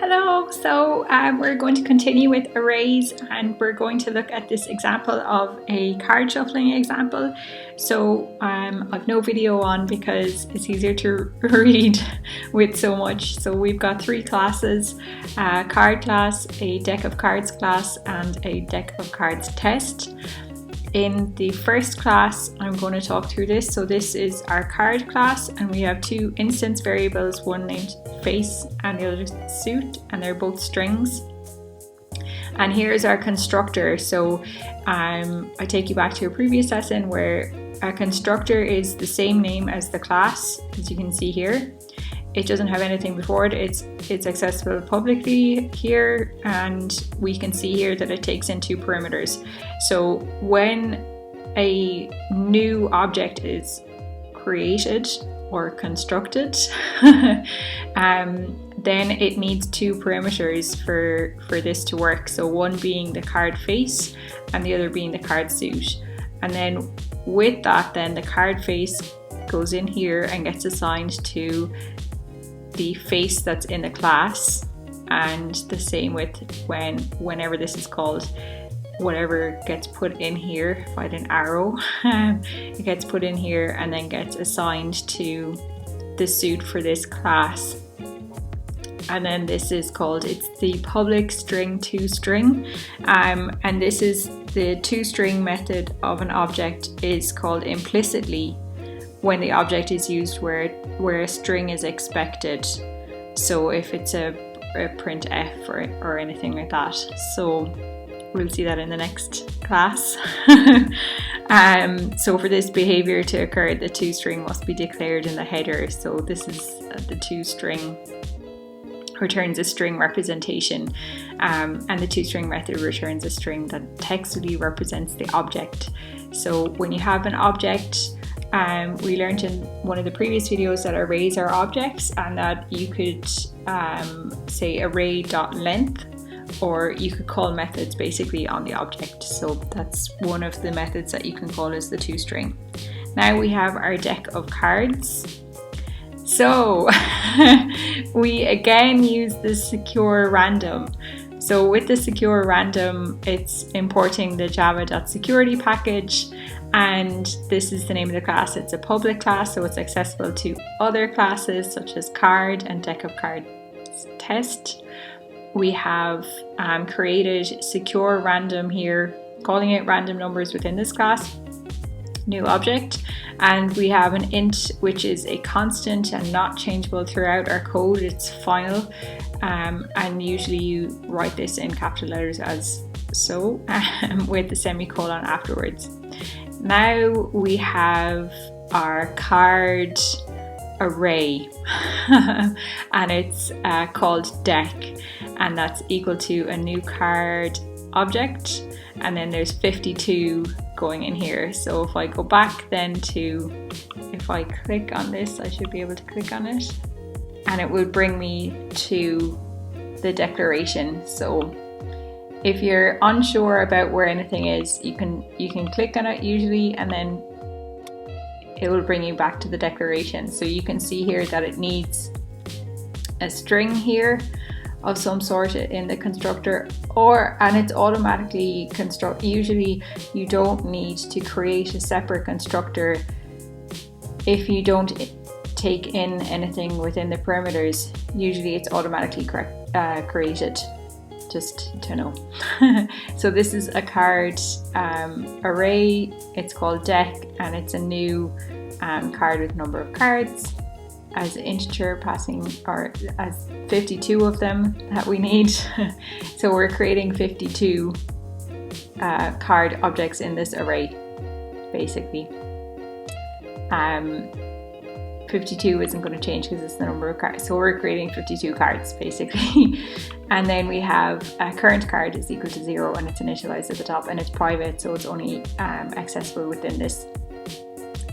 Hello, so we're going to continue with arrays and we're going to look at this example of a card shuffling example. So I've no video on because it's easier to read with so much. So we've got three classes, a card class, a deck of cards class and a deck of cards test. In the first class, I'm going to talk through this. So this is our card class and we have two instance variables, one named face and the other suit, and they're both strings. And here's our constructor. So I take you back to a previous lesson where a constructor is the same name as the class, as you can see here. It doesn't have anything before it. It's accessible publicly here, and we can see here that it takes in two parameters. So when a new object is created or constructed, then it needs two parameters for this to work. So one being the card face and the other being the card suit. And then with that, then the card face goes in here and gets assigned to the face that's in the class, and the same with whenever this is called, whatever gets put in here, if I had an arrow, it gets put in here and then gets assigned to the suit for this class. And then this is called, it's the public string toString, and this is the toString method of an object is called implicitly when the object is used where a string is expected. So if it's a printf or anything like that. So we'll see that in the next class. So for this behavior to occur, the toString must be declared in the header. So this is the toString returns a string representation, and the toString method returns a string that textually represents the object. So when you have an object, we learned in one of the previous videos that arrays are objects, and that you could say array.length, or you could call methods basically on the object. So that's one of the methods that you can call is the toString. Now we have our deck of cards. So we again use the SecureRandom. So with the SecureRandom, it's importing the java.security package, and this is the name of the class. It's a public class, so it's accessible to other classes such as card and deck of cards test. We have created SecureRandom here, calling it random numbers within this class, new object, and we have an int which is a constant and not changeable throughout our code. It's final, and usually you write this in capital letters as so, with the semicolon afterwards. Now we have our card array and it's called deck, and that's equal to a new card object, and then there's 52 going in here. So if I go back then to, if I click on this, I should be able to click on it and it will bring me to the declaration. So if you're unsure about where anything is, you can click on it usually, and then it will bring you back to the declaration. So you can see here that it needs a string here of some sort in the constructor, and it's automatically construct. Usually you don't need to create a separate constructor if you don't take in anything within the parameters. Usually it's automatically created, just to know. So this is a card array, it's called deck, and it's a new card with number of cards as an integer passing, or as 52 of them that we need. So we're creating 52 card objects in this array basically. 52 isn't going to change because it's the number of cards, so we're creating 52 cards basically. And then we have a current card is equal to 0, and it's initialized at the top, and it's private, so it's only accessible within this.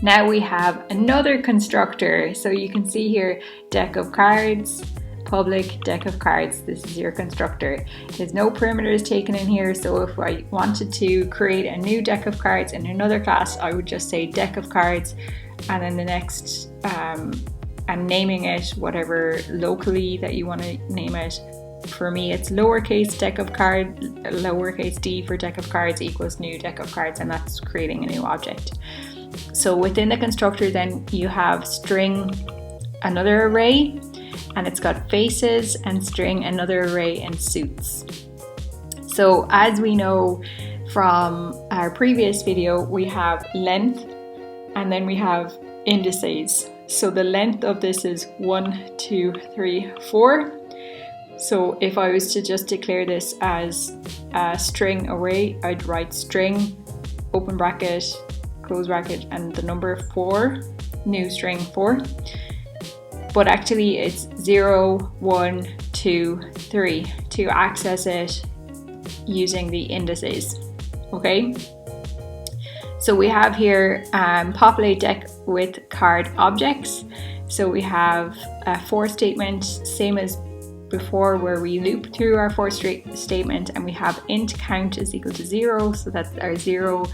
Now we have another constructor. So you can see here, deck of cards, public deck of cards. This is your constructor. There's no parameters taken in here, so if I wanted to create a new deck of cards in another class, I would just say deck of cards, and then the next, I'm naming it whatever locally that you want to name it, for me it's lowercase deck of cards, lowercase d for deck of cards equals new deck of cards, and that's creating a new object. So within the constructor then you have string another array, and it's got faces, and string another array in suits. So as we know from our previous video, we have length and then we have indices. So the length of this is 1, 2, 3, 4. So if I was to just declare this as a string array, I'd write string, open bracket, close bracket, and the number 4, new string 4. But actually it's 0, 1, 2, 3 to access it using the indices. Okay, so we have here populate deck with card objects. So we have a for statement, same as before, where we loop through our for statement, and we have int count is equal to 0, so that our 0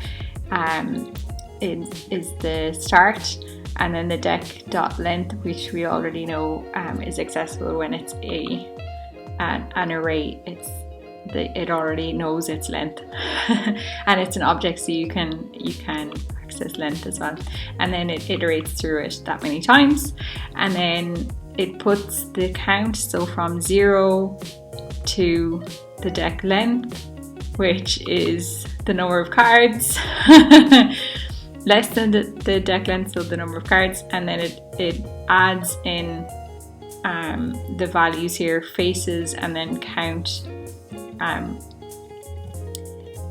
is the start, and then the deck dot length, which we already know is accessible when it's an array. It already knows its length and it's an object, so you can access length as well, and then it iterates through it that many times, and then it puts the count, so from 0 to the deck length, which is the number of cards, less than the deck length, so the number of cards, and then it adds in the values here, faces, and then count,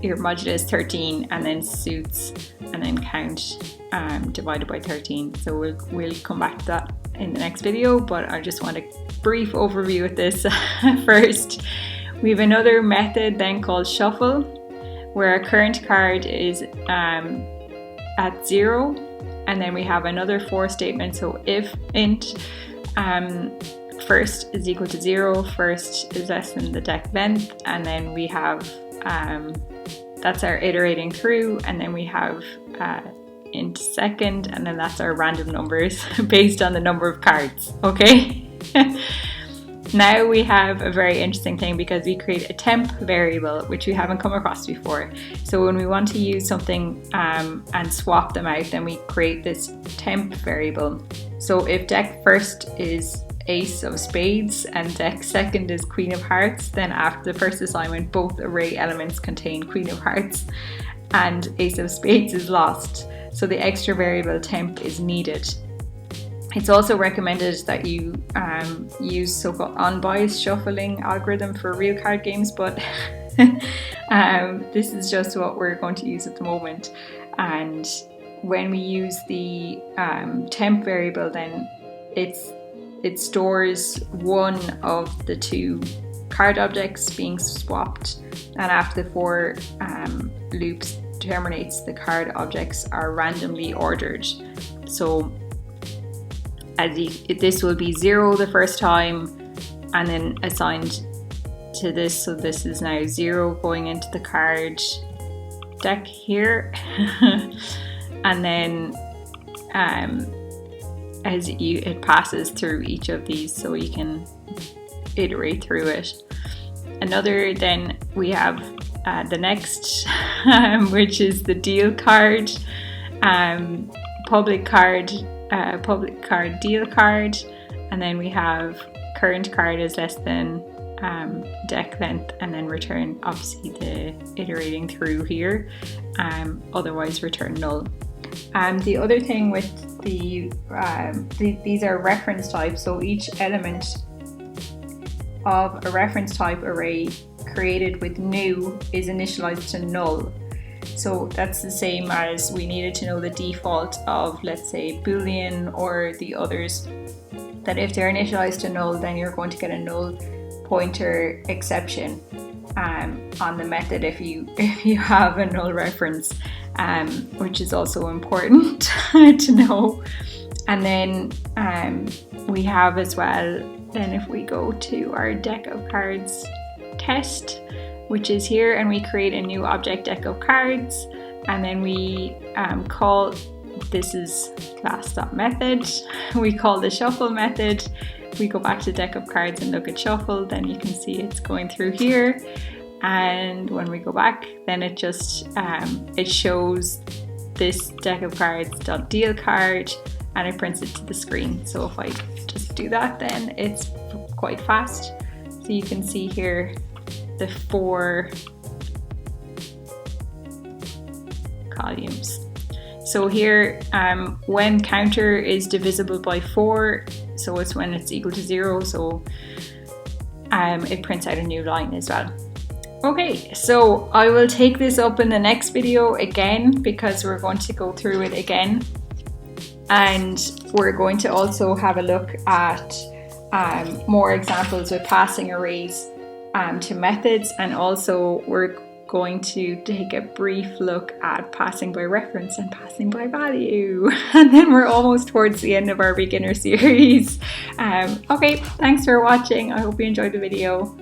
your modulus 13, and then suits, and then count divided by 13. So we'll come back to that in the next video, but I just want a brief overview of this first. We have another method then called shuffle, where our current card is at 0, and then we have another for statement. So if int first is equal to 0, first is less than the deck length, and then we have that's our iterating through, and then we have int second, and then that's our random numbers based on the number of cards. Okay. Now we have a very interesting thing, because we create a temp variable, which we haven't come across before. So when we want to use something and swap them out, then we create this temp variable. So if deck first is ace of spades and deck second is queen of hearts, then after the first assignment both array elements contain queen of hearts and ace of spades is lost. So the extra variable temp is needed. It's also recommended that you use so-called unbiased shuffling algorithm for real card games, but this is just what we're going to use at the moment. And when we use the temp variable, then it stores one of the two card objects being swapped, and after the for loops terminates, the card objects are randomly ordered. So this will be 0 the first time, and then assigned to this. So this is now 0 going into the card deck here, and then it passes through each of these, so you can iterate through it. Another, then we have the next, which is the deal card, public card deal card, and then we have current card is less than deck length, and then return obviously the iterating through here, otherwise return null. The other thing with these are reference types, so each element of a reference type array created with new is initialized to null. So that's the same as we needed to know the default of, let's say, Boolean or the others, that if they're initialized to null, then you're going to get a null pointer exception on the method if you have a null reference, which is also important to know. And then we have as well, then if we go to our deck of cards test, which is here, and we create a new object deck of cards, and then we call, this is class.method, we call the shuffle method, we go back to deck of cards and look at shuffle, then you can see it's going through here. And when we go back, then it just it shows this deck of cards .deal card, and it prints it to the screen. So if I just do that, then it's quite fast. So you can see here the 4 columns. So here, when counter is divisible by 4, so it's when it's equal to 0, so it prints out a new line as well. Okay, so I will take this up in the next video again, because we're going to go through it again. And we're going to also have a look at more examples with passing arrays to methods, and also we're going to take a brief look at passing by reference and passing by value. And then we're almost towards the end of our beginner series. Okay, thanks for watching. I hope you enjoyed the video.